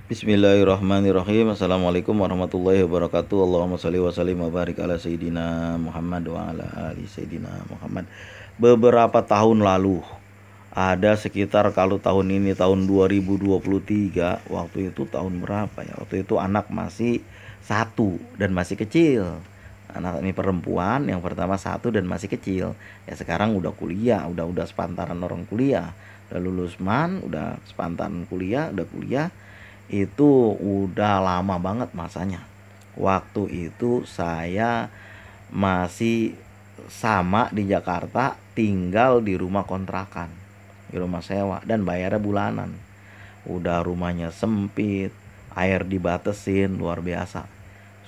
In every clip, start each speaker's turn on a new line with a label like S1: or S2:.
S1: Bismillahirrahmanirrahim. Assalamualaikum warahmatullahi wabarakatuh. Allahumma sholli wa sallim wa barik ala Sayyidina Muhammad wa ala ali Sayyidina Muhammad. Beberapa tahun lalu, ada sekitar, kalau tahun ini tahun 2023, waktu itu tahun berapa ya? Waktu itu anak masih satu dan masih kecil. Anak ini perempuan yang pertama satu dan masih kecil. Ya sekarang udah kuliah, udah sepantaran orang kuliah. Udah lulus udah sepantaran kuliah, udah kuliah. Itu udah lama banget masanya. Waktu itu saya masih sama di Jakarta, tinggal di rumah kontrakan, di rumah sewa, dan bayarnya bulanan. Udah rumahnya sempit, air dibatesin luar biasa.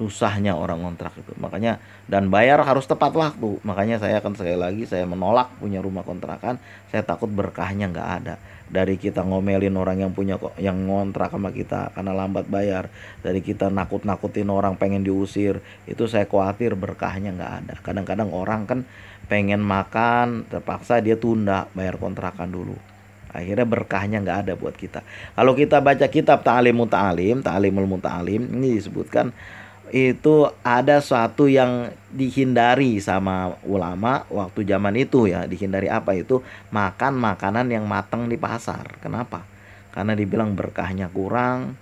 S1: Susahnya orang kontrak itu, makanya, dan bayar harus tepat waktu. Makanya saya akan sekali lagi saya menolak punya rumah kontrakan. Saya takut berkahnya nggak ada. Dari kita ngomelin orang yang punya yang ngontrak sama kita karena lambat bayar, dari kita nakut-nakutin orang pengen diusir, itu saya khawatir berkahnya nggak ada. Kadang-kadang orang kan pengen makan, terpaksa dia tunda bayar kontrakan dulu, akhirnya berkahnya nggak ada buat kita. Kalau kita baca kitab Ta'limul Muta'alim, ini disebutkan itu ada suatu yang dihindari sama ulama waktu zaman itu ya. Dihindari apa itu? Makan makanan yang matang di pasar. Kenapa? Karena dibilang berkahnya kurang,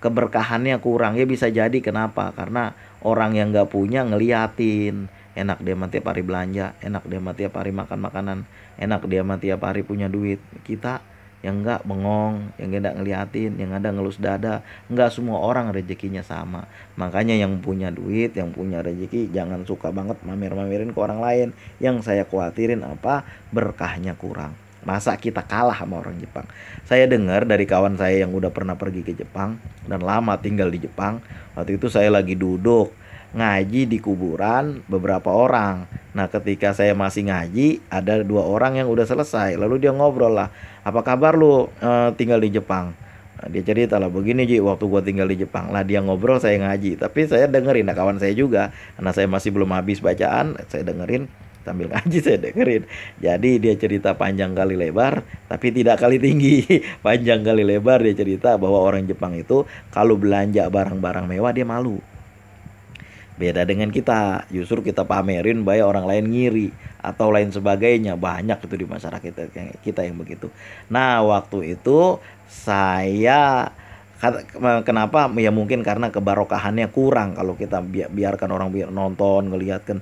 S1: keberkahannya kurang. Ya bisa jadi kenapa? Karena orang yang nggak punya ngeliatin, enak dia mah tiap hari belanja, enak dia mah tiap hari makan makanan, enak dia mah tiap hari punya duit. Kita yang enggak bengong, yang enggak ngeliatin, yang ada ngelus dada. Enggak semua orang rezekinya sama. Makanya yang punya duit, yang punya rezeki, jangan suka banget mamer-mamerin ke orang lain. Yang saya khawatirin apa? Berkahnya kurang. Masa kita kalah sama orang Jepang? Saya dengar dari kawan saya yang udah pernah pergi ke Jepang dan lama tinggal di Jepang. Waktu itu saya lagi duduk ngaji di kuburan beberapa orang. Nah ketika saya masih ngaji, ada dua orang yang udah selesai. Lalu dia ngobrol lah, apa kabar lu tinggal di Jepang? Nah, dia cerita lah, begini Ji, waktu gua tinggal di Jepang lah. Dia ngobrol, saya ngaji, tapi saya dengerin. Nah kawan saya juga, karena saya masih belum habis bacaan, saya dengerin sambil ngaji, saya dengerin. Jadi dia cerita panjang kali lebar, tapi tidak kali tinggi. Panjang kali lebar dia cerita bahwa orang Jepang itu kalau belanja barang-barang mewah dia malu. Beda dengan kita, justru kita pamerin bayar orang lain ngiri atau lain sebagainya. Banyak itu di masyarakat kita yang begitu. Nah waktu itu saya, kenapa ya, mungkin karena kebarokahannya kurang kalau kita biarkan orang nonton ngelihat kan.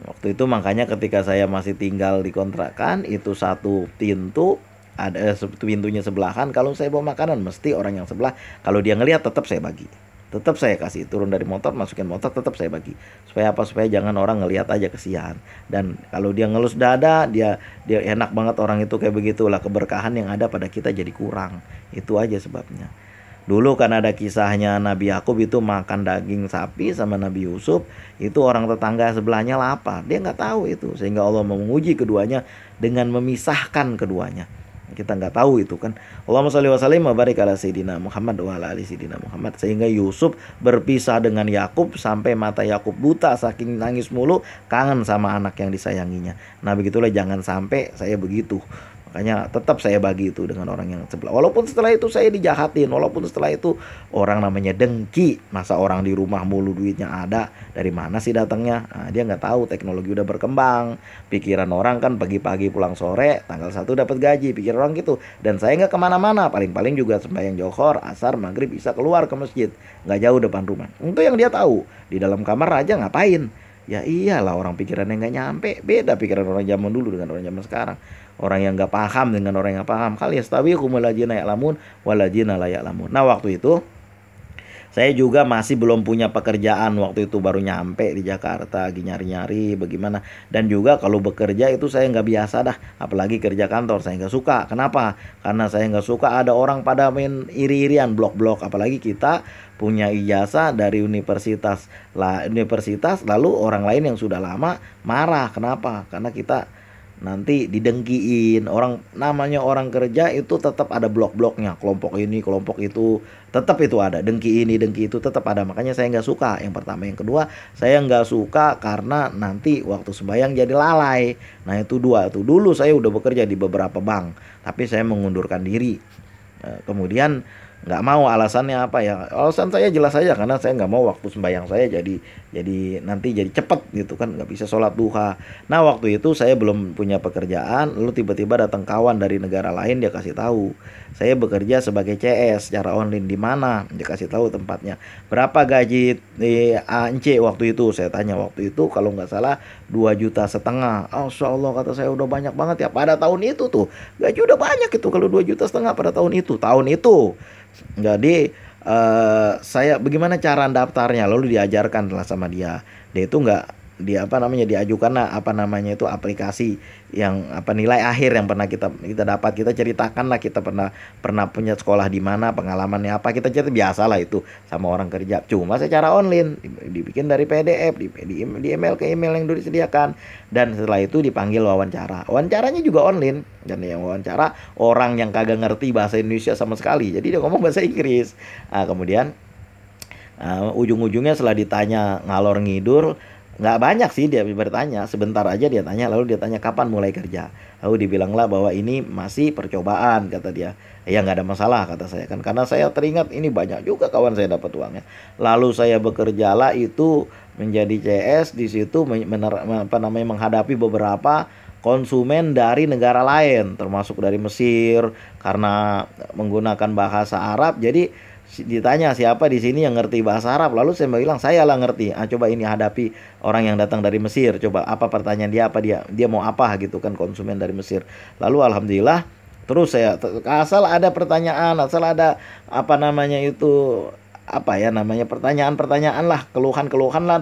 S1: Waktu itu makanya ketika saya masih tinggal di kontrakan, itu satu pintu, ada pintunya sebelahan. Kalau saya bawa makanan mesti orang yang sebelah, kalau dia ngelihat tetap saya bagi, tetap saya kasih. Turun dari motor, masukin motor, tetap saya bagi. Supaya apa? Supaya jangan orang ngelihat aja kesian. Dan kalau dia ngelus dada, dia enak banget orang itu kayak begitulah. Keberkahan yang ada pada kita jadi kurang. Itu aja sebabnya. Dulu kan ada kisahnya Nabi Yakub itu makan daging sapi sama Nabi Yusuf. Itu orang tetangga sebelahnya lapar, dia nggak tahu itu, sehingga Allah menguji keduanya dengan memisahkan keduanya. Kita nggak tahu itu kan. Allahumma sholli wa sallim wa barik ala Sayyidina Muhammad wa ala ali Sayyidina Muhammad. Sehingga Yusuf berpisah dengan Yakub sampai mata Yakub buta saking nangis mulu, kangen sama anak yang disayanginya. Nah begitulah, jangan sampai saya begitu. Makanya tetap saya bagi itu dengan orang yang sebelah. Walaupun setelah itu saya dijahatin, walaupun setelah itu orang namanya dengki. Masa orang di rumah mulu duitnya ada, dari mana sih datangnya? Nah, dia nggak tahu teknologi udah berkembang. Pikiran orang kan pagi-pagi pulang sore, tanggal 1 dapat gaji. Pikiran orang gitu. Dan saya nggak kemana-mana, paling-paling juga sembahyang johor, asar, maghrib bisa keluar ke masjid, nggak jauh depan rumah. Untuk yang dia tahu, di dalam kamar aja ngapain? Ya iyalah, orang pikirannya nggak nyampe. Beda pikiran orang zaman dulu dengan orang zaman sekarang. Orang yang nggak paham dengan orang yang paham. Kal yastawikumul ladzina ya'lamun wal ladzina la ya'lamun. Nah waktu itu saya juga masih belum punya pekerjaan. Waktu itu baru nyampe di Jakarta, lagi nyari-nyari bagaimana. Dan juga kalau bekerja itu saya nggak biasa dah, apalagi kerja kantor saya nggak suka. Kenapa? Karena saya nggak suka ada orang pada main iri-irian, blok-blok. Apalagi kita punya ijazah dari universitas lalu orang lain yang sudah lama marah. Kenapa? Karena kita nanti didengkiin. Orang namanya orang kerja itu tetap ada blok-bloknya, kelompok ini kelompok itu, tetap itu ada, dengki ini dengki itu tetap ada. Makanya saya nggak suka, yang pertama. Yang kedua, saya nggak suka karena nanti waktu sembahyang jadi lalai. Nah itu dua tuh. Dulu saya udah bekerja di beberapa bank, tapi saya mengundurkan diri. Kemudian nggak mau. Alasannya apa ya? Alasan saya jelas saja, karena saya nggak mau waktu sembahyang saya jadi nanti jadi cepet gitu kan, nggak bisa sholat duha. Nah waktu itu saya belum punya pekerjaan, lalu tiba-tiba datang kawan dari negara lain, dia kasih tahu saya bekerja sebagai CS secara online. Di mana? Dia kasih tahu tempatnya. Berapa gaji di ANC waktu itu? Saya tanya waktu itu kalau nggak salah 2,5 juta. Insya Allah kata saya, udah banyak banget ya pada tahun itu tuh. Gaji udah banyak itu kalau 2,5 juta pada tahun itu. Tahun itu. Jadi saya bagaimana cara daftarnya, lalu diajarkan lah sama dia. Dia itu nggak dia apa namanya diajukan lah apa namanya itu aplikasi yang apa nilai akhir yang pernah kita kita dapat, kita ceritakan lah kita pernah pernah punya sekolah di mana, pengalamannya apa, kita cerita biasa lah itu sama orang kerja, cuma secara online, dibikin dari PDF di email ke email yang disediakan. Dan setelah itu dipanggil wawancaranya juga online, dan yang wawancara orang yang kagak ngerti bahasa Indonesia sama sekali, jadi dia ngomong bahasa Inggris. Kemudian ujung-ujungnya setelah ditanya ngalor ngidur, nggak banyak sih dia bertanya, sebentar aja dia tanya, lalu dia tanya kapan mulai kerja. Lalu dibilanglah bahwa ini masih percobaan, kata dia. Ya nggak ada masalah kata saya kan, karena saya teringat ini banyak juga kawan saya dapat uangnya. Lalu saya bekerjalah itu menjadi CS di situ, menghadapi beberapa konsumen dari negara lain, termasuk dari Mesir, karena menggunakan bahasa Arab. Jadi ditanya siapa di sini yang ngerti bahasa Arab, lalu saya bilang saya lah ngerti. Coba ini hadapi orang yang datang dari Mesir, coba apa pertanyaan dia, apa dia mau apa gitu kan, konsumen dari Mesir. Lalu alhamdulillah terus saya asal ada pertanyaan, asal ada apa namanya itu apa ya namanya pertanyaan-pertanyaan lah, keluhan-keluhan lah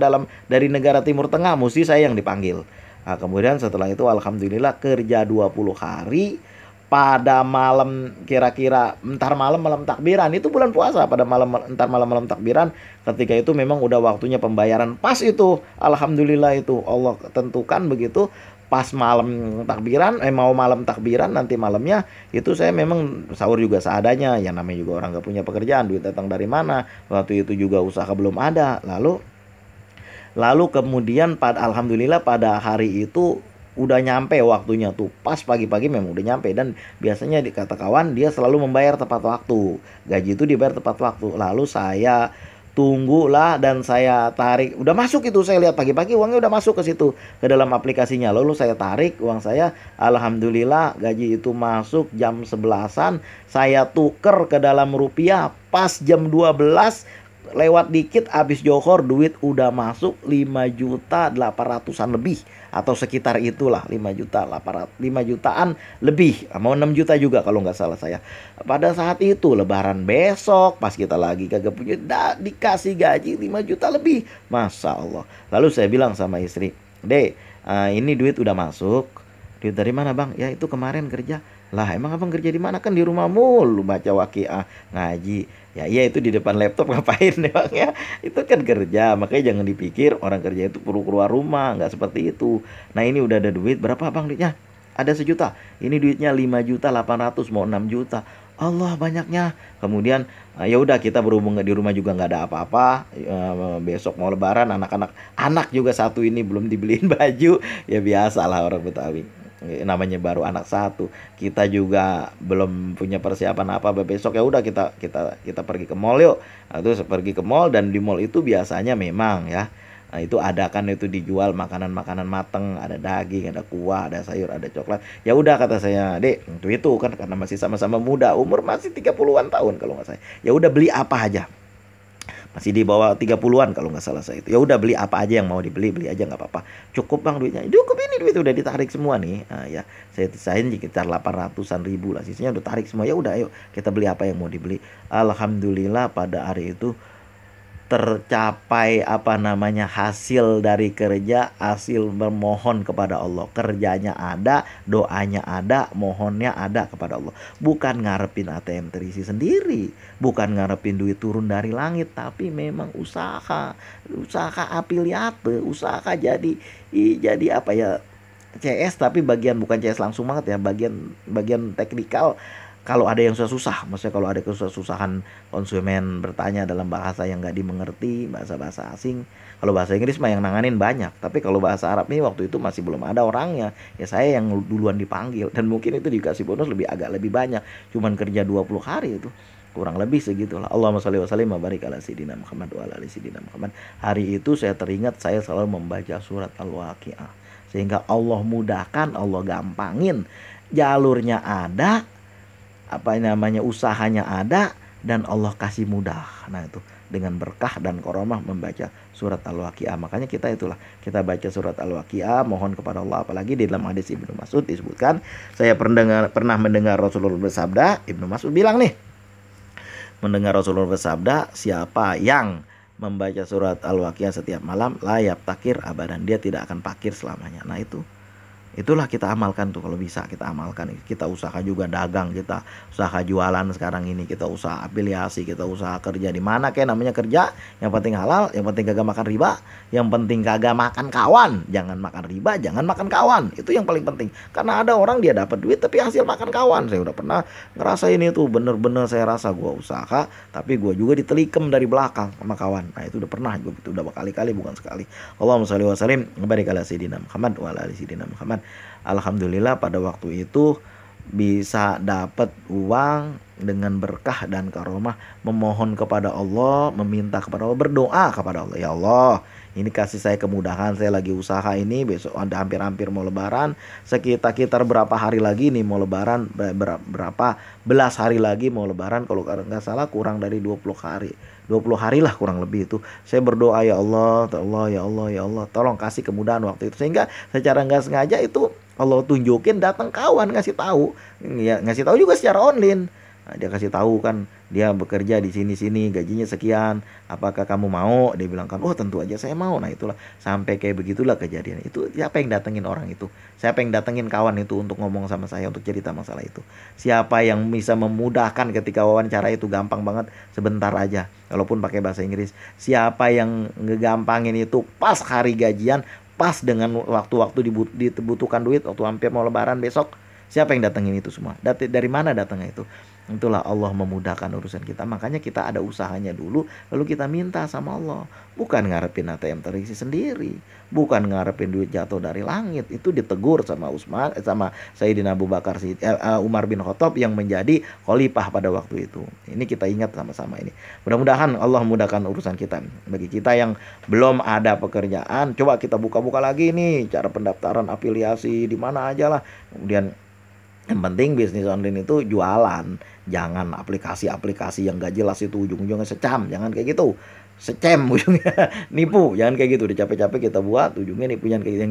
S1: dari negara Timur Tengah, mesti saya yang dipanggil. Kemudian setelah itu alhamdulillah kerja 20 hari. Pada malam, kira-kira entar malam takbiran, itu bulan puasa, pada malam takbiran, ketika itu memang udah waktunya pembayaran, pas itu alhamdulillah itu Allah tentukan begitu. Pas malam takbiran, mau malam takbiran nanti malamnya itu saya memang sahur juga seadanya, yang namanya juga orang gak punya pekerjaan, duit datang dari mana, waktu itu juga usaha belum ada. Lalu kemudian alhamdulillah pada hari itu udah nyampe waktunya tuh, pas pagi-pagi memang udah nyampe. Dan biasanya dikata kawan dia selalu membayar tepat waktu, gaji itu dibayar tepat waktu. Lalu saya tunggulah dan saya tarik, udah masuk itu, saya lihat pagi-pagi uangnya udah masuk ke situ, ke dalam aplikasinya. Lalu saya tarik uang saya, alhamdulillah gaji itu masuk jam 11-an, saya tuker ke dalam rupiah pas jam 12 lewat dikit habis johor, duit udah masuk 5,8 jutaan lebih, atau sekitar itulah 5 jutaan lebih, mau 6 juta juga kalau nggak salah saya. Pada saat itu lebaran besok, pas kita lagi kagak punya, dikasih gaji 5 juta lebih, masya Allah. Lalu saya bilang sama istri, Dek, ini duit udah masuk. Duit dari mana bang? Ya itu kemarin kerja. Lah emang abang kerja di mana? Kan di rumah mulu baca waqiah, ngaji. Ya iya itu di depan laptop ngapain ya bang ya? Itu kan kerja, makanya jangan dipikir orang kerja itu perlu keluar rumah, nggak seperti itu. Nah ini udah ada duit, berapa bang duitnya? Ada 1 juta. Ini duitnya 5,8 juta, mau 6 juta. Allah banyaknya. Kemudian ya udah kita berhubung di rumah juga nggak ada apa-apa. Besok mau lebaran, anak juga satu ini belum dibeliin baju. Ya biasalah orang Betawi, namanya baru anak satu, kita juga belum punya persiapan apa. Besok ya udah kita pergi ke mall yuk. Terus pergi ke mall, dan di mall itu biasanya memang ya itu ada kan, itu dijual makanan-makanan mateng, ada daging, ada kuah, ada sayur, ada coklat. Ya udah kata saya, Dek, itu kan karena masih sama-sama muda, umur masih 30-an tahun kalau nggak saya. Ya udah beli apa aja, masih di bawah 30-an kalau nggak salah saya itu. Ya udah beli apa aja yang mau dibeli, beli aja nggak apa-apa. Cukup bang duitnya, cukup ini duit udah ditarik semua nih. Ya saya sisain sekitar 800-an ribu lah, sisanya udah tarik semua. Ya udah ayo kita beli apa yang mau dibeli. Alhamdulillah pada hari itu tercapai apa namanya hasil dari kerja, hasil bermohon kepada Allah. Kerjanya ada, doanya ada, mohonnya ada kepada Allah. Bukan ngarepin ATM terisi sendiri, bukan ngarepin duit turun dari langit, tapi memang usaha afiliate, usaha jadi apa ya, CS, tapi bagian bukan CS langsung banget ya, bagian teknikal. Kalau ada yang susah, maksudnya kalau ada kesusahan konsumen bertanya dalam bahasa yang nggak dimengerti, bahasa asing. Kalau bahasa Inggris mah yang nanganin banyak, tapi kalau bahasa Arab ini waktu itu masih belum ada orangnya. Ya saya yang duluan dipanggil, dan mungkin itu dikasih bonus agak lebih banyak. Cuman kerja 20 hari itu. Kurang lebih segitulah. Allahumma sholli wa sallim wa barik ala sayyidina Muhammad wa ala ali sayyidina Muhammad. Hari itu saya teringat saya selalu membaca surat Al-Waqiah. Sehingga Allah mudahkan, Allah gampangin. Jalurnya ada, usahanya ada, dan Allah kasih mudah. Nah itu dengan berkah dan karomah membaca surat Al-Waqiah. Makanya kita baca surat Al-Waqiah, mohon kepada Allah. Apalagi di dalam hadis Ibnu Mas'ud disebutkan, saya pernah mendengar Rasulullah bersabda, Ibnu Mas'ud bilang nih, mendengar Rasulullah bersabda, siapa yang membaca surat Al-Waqiah setiap malam, la yaftakir abadan, dia tidak akan fakir selamanya. Nah itulah kita amalkan tuh, kalau bisa kita amalkan. Kita usaha juga dagang, kita usaha jualan sekarang ini, kita usaha afiliasi, kita usaha kerja di mana kayak namanya kerja, yang penting halal, yang penting kagak makan riba, yang penting kagak makan kawan. Jangan makan riba, jangan makan kawan, itu yang paling penting. Karena ada orang dia dapat duit tapi hasil makan kawan. Saya udah pernah ngerasain itu, bener-bener saya rasa gua usaha tapi gua juga ditelikem dari belakang sama kawan. Nah itu udah pernah, itu udah berkali-kali, bukan sekali. Allahumma sholli wa sallim wa barik ala sayyidina Muhammad wa ala ali sayyidina Muhammad. Alhamdulillah pada waktu itu bisa dapat uang dengan berkah dan karomah, memohon kepada Allah, meminta kepada Allah, berdoa kepada Allah, ya Allah, ini kasih saya kemudahan, saya lagi usaha ini, besok ada hampir-hampir mau lebaran, sekitar berapa hari lagi nih mau lebaran, berapa belas hari lagi mau lebaran, kalau nggak salah kurang dari 20 hari lah kurang lebih itu. Saya berdoa, ya Allah, ya Allah, ya Allah, tolong kasih kemudahan waktu itu. Sehingga secara nggak sengaja itu Allah tunjukin, datang kawan ngasih tahu, ya ngasih tahu juga secara online. Nah, dia kasih tahu kan, dia bekerja di sini gajinya sekian, apakah kamu mau? Dia bilang kan, oh tentu aja saya mau. Nah itulah, sampai kayak begitulah kejadian itu. Siapa yang datengin orang itu? Siapa yang datengin kawan itu untuk ngomong sama saya, untuk cerita masalah itu? Siapa yang bisa memudahkan ketika wawancara itu gampang banget, sebentar aja, walaupun pakai bahasa Inggris. Siapa yang ngegampangin itu pas hari gajian, pas dengan waktu-waktu dibutuhkan duit, waktu hampir mau lebaran besok. Siapa yang datengin itu semua? Dari mana datangnya itu? Itulah Allah memudahkan urusan kita. Makanya kita ada usahanya dulu, lalu kita minta sama Allah. Bukan ngarepin ATM terisi sendiri, bukan ngarepin duit jatuh dari langit. Itu ditegur sama Sayyidina Abu Bakar, Umar bin Khattab yang menjadi khalifah pada waktu itu. Ini kita ingat sama-sama ini. Mudah-mudahan Allah mudahkan urusan kita. Bagi kita yang belum ada pekerjaan, coba kita buka-buka lagi nih cara pendaftaran afiliasi di mana aja lah. Kemudian yang penting bisnis online itu jualan, jangan aplikasi-aplikasi yang gak jelas itu ujung-ujungnya secam, jangan kayak gitu, secam ujungnya nipu, jangan kayak gitu. Udah capek-capek kita buat, ujungnya nipu. Jangan kayak gitu,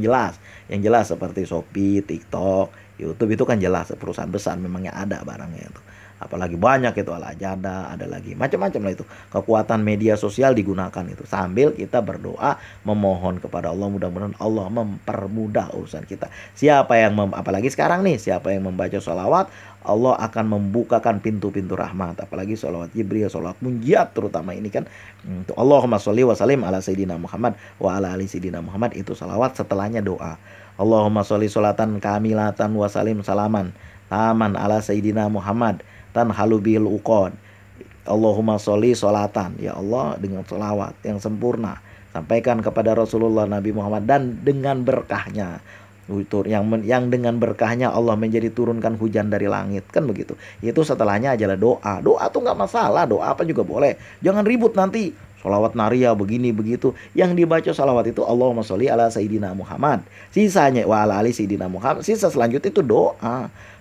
S1: yang jelas seperti Shopee, TikTok, YouTube itu kan jelas perusahaan besar, memangnya ada barangnya itu. Apalagi banyak itu, Al-Ajada, ada lagi macam-macam lah itu. Kekuatan media sosial digunakan itu, sambil kita berdoa memohon kepada Allah, mudah-mudahan Allah mempermudah urusan kita. Siapa yang apalagi sekarang nih, siapa yang membaca sholawat, Allah akan membukakan pintu-pintu rahmat. Apalagi sholawat Jibril, sholawat munjiat terutama ini kan. Allahumma sholli wa sallim ala sayyidina Muhammad wa ala ali sayyidina Muhammad, itu sholawat, setelahnya doa. Allahumma sholli sholatan kamilatan wa salim salaman taman ala sayyidina Muhammad tan halubil uqad. Allahumma sholli sholatan, ya Allah, dengan sholawat yang sempurna sampaikan kepada Rasulullah Nabi Muhammad, dan dengan berkahnya yang dengan berkahnya Allah menjadi turunkan hujan dari langit, kan begitu. Itu setelahnya adalah doa tuh nggak masalah, doa apa juga boleh, jangan ribut nanti sholawat naria begini begitu. Yang dibaca sholawat itu Allahumma sholli ala sayyidina Muhammad, sisanya wa ala ali sayyidina Muhammad, sisa selanjutnya itu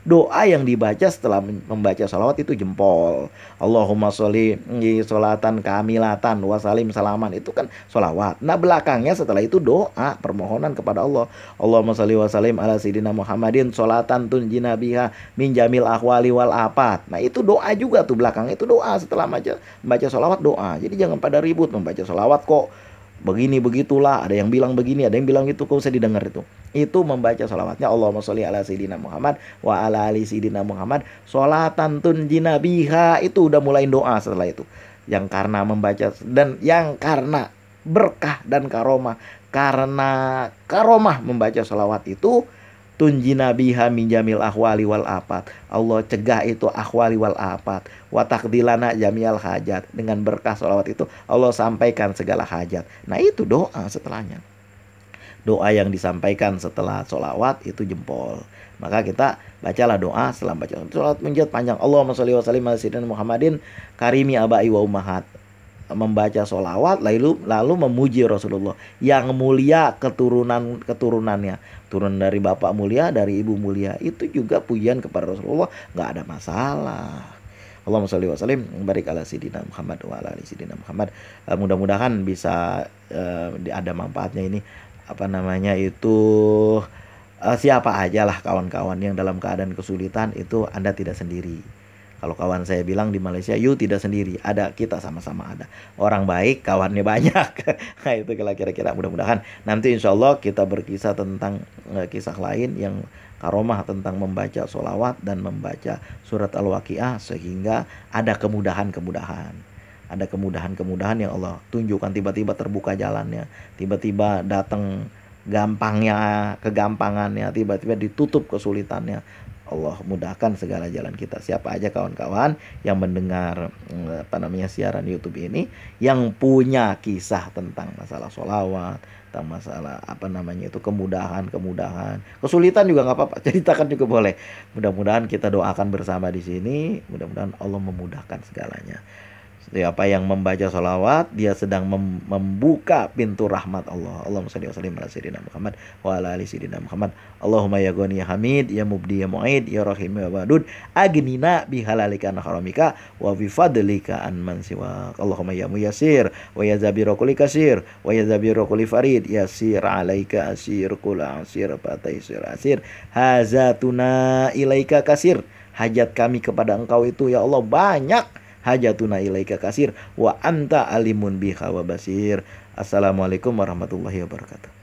S1: doa yang dibaca setelah membaca sholawat itu jempol. Allahumma sholli sholatan kamilatan wa salim salaman, itu kan sholawat. Nah belakangnya setelah itu doa, permohonan kepada Allah. Allahumma sholli wa salim ala sayyidina Muhammadin sholatan tunjina biha min jamil ahwali wal afat. Nah itu doa juga tuh, belakangnya itu doa setelah membaca sholawat, doa. Jadi jangan pada ribut membaca sholawat kok begini begitulah, ada yang bilang begini, ada yang bilang gitu, kok usah didengar itu membaca sholawatnya Allahumma sholli ala sayyidina Muhammad wa ala ali sayyidina Muhammad sholatan tunjina biha, itu udah mulain doa setelah itu. Yang karena membaca dan yang karena berkah dan karomah, karena karomah membaca sholawat itu, tunjina biha min jamil ahwali wal afat, Allah cegah itu ahwali wal afat, wa taqdilana jamial hajat, dengan berkah sholawat itu Allah sampaikan segala hajat. Nah itu doa setelahnya. doa yang disampaikan setelah sholawat itu jempol. Maka kita bacalah doa setelah baca sholawat munjat panjang. Allahumma sholli wa sallim ala sayyidina Muhammadin karimi abai wa ummahat. Membaca sholawat lalu memuji Rasulullah yang mulia keturunannya, turun dari bapak mulia, dari ibu mulia, itu juga pujian kepada Rasulullah, nggak ada masalah. Allahumma sholli wa sallim barik ala sayyidina Muhammad wa ala ali sayyidina Muhammad. Mudah-mudahan bisa ada manfaatnya ini, apa namanya itu, siapa aja lah kawan-kawan yang dalam keadaan kesulitan itu Anda tidak sendiri. Kalau kawan saya bilang di Malaysia, you tidak sendiri, ada, kita sama-sama ada. Orang baik, kawannya banyak. Nah itu kira-kira, mudah-mudahan nanti insya Allah kita berkisah tentang kisah lain yang karomah tentang membaca sholawat dan membaca surat Al-Waqiah, sehingga ada kemudahan-kemudahan. Ada kemudahan-kemudahan yang Allah tunjukkan, tiba-tiba terbuka jalannya, tiba-tiba datang gampangnya, kegampangannya, tiba-tiba ditutup kesulitannya. Allah mudahkan segala jalan kita. Siapa aja kawan-kawan yang mendengar siaran YouTube ini yang punya kisah tentang masalah sholawat, tentang masalah kemudahan, kesulitan juga nggak apa-apa, ceritakan juga boleh. Mudah-mudahan kita doakan bersama di sini, mudah-mudahan Allah memudahkan segalanya. Siapa yang membaca sholawat, dia sedang membuka pintu rahmat Allah. Allahumma sholli wa sallim ala sayyidina Muhammad wa ala ali sayyidina Muhammad. Allahumma ya ghani ya hamid ya mubdi ya mu'id ya rahim ya wadud agnina bihalalika an haramika wa bi fadlika an man siwak. Allahumma ya muyassir wa ya zabira kulli kasir wa ya zabira kulli farid yasir alaika asir kul asir fataisir asir hazatuna ilaika kasir. Hajat kami kepada Engkau itu ya Allah banyak. Hajatuna ilaika kasir wa anta alimun biha wa basir. Assalamualaikum warahmatullahi wabarakatuh.